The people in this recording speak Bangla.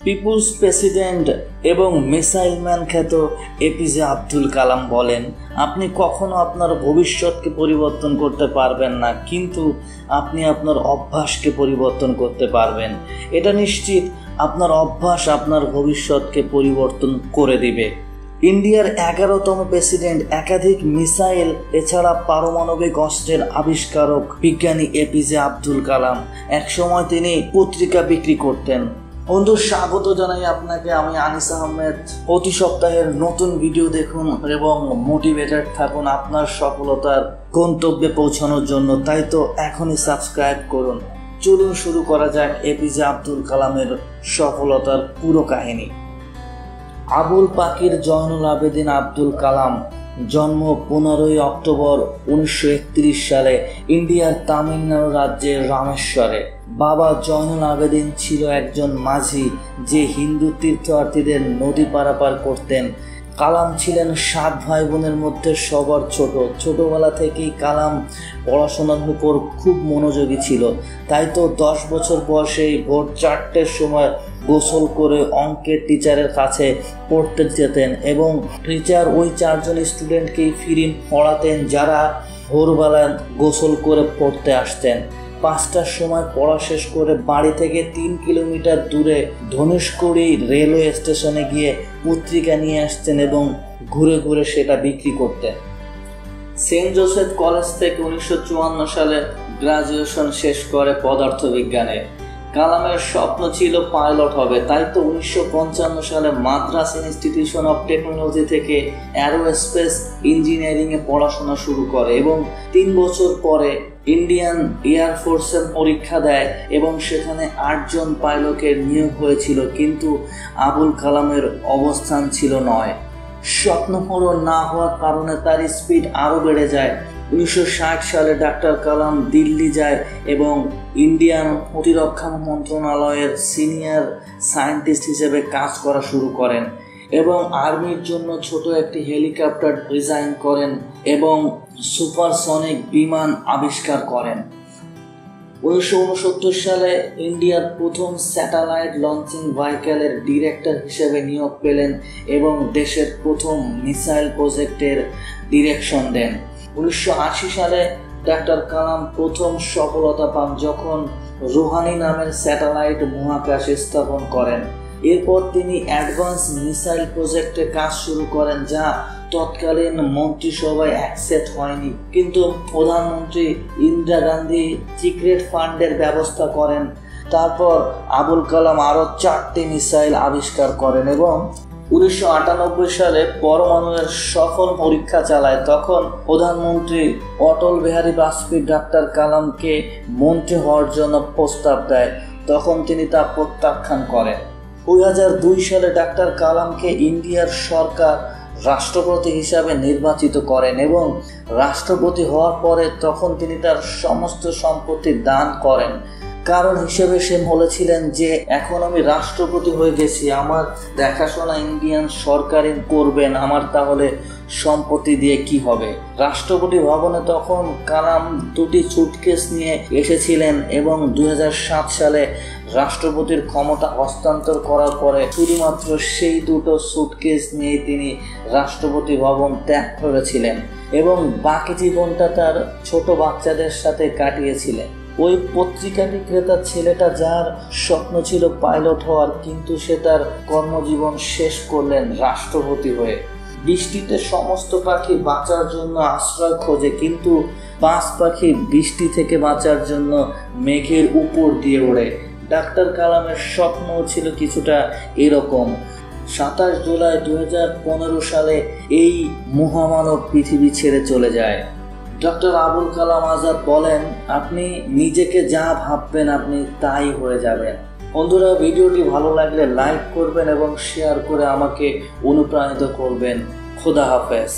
পিপুলস প্রেসিডেন্ট এবং মিসাইল ম্যান খ্যাত এপিজে আব্দুল কালাম বলেন, আপনি কখনো আপনার ভবিষ্যৎকে পরিবর্তন করতে পারবেন না, কিন্তু আপনি আপনার অভ্যাসকে পরিবর্তন করতে পারবেন। এটা নিশ্চিত, আপনার অভ্যাস আপনার ভবিষ্যৎকে পরিবর্তন করে দিবে। ইন্ডিয়ার 11তম প্রেসিডেন্ট, একাধিক মিসাইল এছাড়া পারমাণবিক অস্ত্রের আবিষ্কারক বিজ্ঞানী এপিজে আব্দুল কালাম। একসময় তিনি পত্রিকা বিক্রি করতেন। বন্ধু, স্বাগত জানাই আপনাকে। আমি আনিস আহমেদ। প্রতি সপ্তাহের নতুন ভিডিও দেখুন এবং মোটিভেটেড থাকুন আপনার সফলতার গন্তব্যে পৌঁছানোর জন্য। তাই তো এখনই সাবস্ক্রাইব করুন। চলুন শুরু করা যাক এপিজে আব্দুল কালামের সফলতার পুরো কাহিনী। আবুল পাকির জয়নুল আবেদিন আব্দুল কালাম জন্ম 15 অক্টোবর 1931 সালে ইন্ডিয়ার তামিলনাড়ু রাজ্যের রামেশ্বরে। বাবা জয়নুল আবেদিন ছিল একজন মাঝি যে হিন্দু তীর্থযাত্রীদের নদী পারাপার করতেন। কালাম ছিলেন 7 ভাই বোনের মধ্যে সবার ছোট। ছোটবেলা থেকেই কালাম পড়াশোনার উপর খুব মনোযোগী ছিল। তাই তো 10 বছর বয়সেই ভোর 4টের সময় গোসল করে অঙ্কের টিচারের কাছে পড়তে যেতেন এবং টিচার ওই 4 জন স্টুডেন্টকেই ফ্রি পড়াতেন যারা ভোরবেলা গোসল করে পড়তে আসতেন। 5টার সময় পড়া শেষ করে বাড়ি থেকে 3 কিলোমিটার দূরে ধনুষকড়ি রেলওয়ে স্টেশনে গিয়ে পত্রিকা নিয়ে আসতেন এবং ঘুরে ঘুরে সেটা বিক্রি করতেন। সেন্ট জোসেফ কলেজ থেকে 1954 সালে গ্রাজুয়েশন শেষ করে পদার্থবিজ্ঞানে। কালামের স্বপ্ন ছিল পাইলট হবে। তাই তো 1955 সালে মাদ্রাস ইনস্টিটিউশন অফ টেকনোলজি থেকে অ্যারোস্পেস ইঞ্জিনিয়ারিংয়ে পড়াশোনা শুরু করে এবং 3 বছর পরে ইন্ডিয়ান এয়ারফোর্সের পরীক্ষা দেয় এবং সেখানে 8 জন পাইলটের নিয়োগ হয়েছিল, কিন্তু আবুল কালামের অবস্থান ছিল 9। স্বপ্ন পূরণ না হওয়ার কারণে তার স্পিড আরও বেড়ে যায়। 1960 সালে ডাক্তার কালাম দিল্লি যায় এবং ইন্ডিয়ান প্রতিরক্ষা মন্ত্রণালয়ের সিনিয়র সায়েন্টিস্ট হিসেবে কাজ করা শুরু করেন এবং আর্মির জন্য ছোট একটি হেলিকপ্টার ডিজাইন করেন এবং সুপারসনিক বিমান আবিষ্কার করেন। 1969 সালে ইন্ডিয়ার প্রথম স্যাটেলাইট লঞ্চিং ভেহিকলের ডিরেক্টর হিসেবে নিয়োগ পেলেন এবং দেশের প্রথম মিসাইল প্রজেক্টের ডিরেকশন দেন। 1980 সালে ডাক্তার কালাম প্রথম সফলতা পান যখন রুহানি নামের স্যাটেলাইট মহাকাশে স্থাপন করেন। এরপর তিনি অ্যাডভান্স মিসাইল প্রজেক্টে কাজ শুরু করেন, যা তৎকালীন মন্ত্রিসভায় অ্যাকসেপ্ট হয়নি, কিন্তু প্রধানমন্ত্রী ইন্দিরা গান্ধী সিক্রেট ফান্ডের ব্যবস্থা করেন। তারপর আবুল কালাম আরও 4টি মিসাইল আবিষ্কার করেন এবং 1998 সালে পরমাণুর সফল পরীক্ষা চালায়। তখন প্রধানমন্ত্রী অটল বিহারী বাজপেয়ী ডাক্তার কালামকে মন্ত্রী হওয়ার জন্য প্রস্তাব দেয়। তখন তিনি তা প্রত্যাখ্যান করেন। 2002 সালে ডাক্তার কালামকে ইন্ডিয়ার সরকার রাষ্ট্রপতি হিসাবে নির্বাচিত করেন এবং রাষ্ট্রপতি হওয়ার পরে তখন তিনি তার সমস্ত সম্পত্তি দান করেন। কারণ হিসেবে সে বলেছিলেন যে এখন আমি রাষ্ট্রপতি হয়ে গেছি, আমার দেখাশোনা ইন্ডিয়ান সরকারই করবেন, আমার তাহলে সম্পত্তি দিয়ে কি হবে। রাষ্ট্রপতি ভবনে তখন কালাম 2টি সুটকেস নিয়ে এসেছিলেন এবং 2007 সালে রাষ্ট্রপতির ক্ষমতা হস্তান্তর করার পরে শুধুমাত্র সেই 2টো সুটকেস নিয়ে তিনি রাষ্ট্রপতি ভবন ত্যাগ করেছিলেন এবং বাকি জীবনটা তার ছোট বাচ্চাদের সাথে কাটিয়েছিলেন। ওই পত্রিকা বিক্রেতার ছেলেটা, যার স্বপ্ন ছিল পাইলট হওয়ার, কিন্তু সে তার কর্মজীবন শেষ করলেন রাষ্ট্রপতি হয়ে। বৃষ্টিতে সমস্ত পাখি বাঁচার জন্য আশ্রয় খোঁজে, কিন্তু বাজ পাখি বৃষ্টি থেকে বাঁচার জন্য মেঘের উপর দিয়ে ওড়ে। ডাক্তার কালামের স্বপ্ন ছিল কিছুটা এরকম। 27 জুলাই 2015 সালে এই মহামানব পৃথিবী ছেড়ে চলে যায়। ডক্টর আবুল কালাম আজাদ বলেন, আপনি নিজেকে যা ভাববেন আপনি তাই হয়ে যাবেন। বন্ধুরা, ভিডিওটি ভালো লাগলে লাইক করবেন এবং শেয়ার করে আমাকে অনুপ্রাণিত করবেন। খোদা হাফেজ।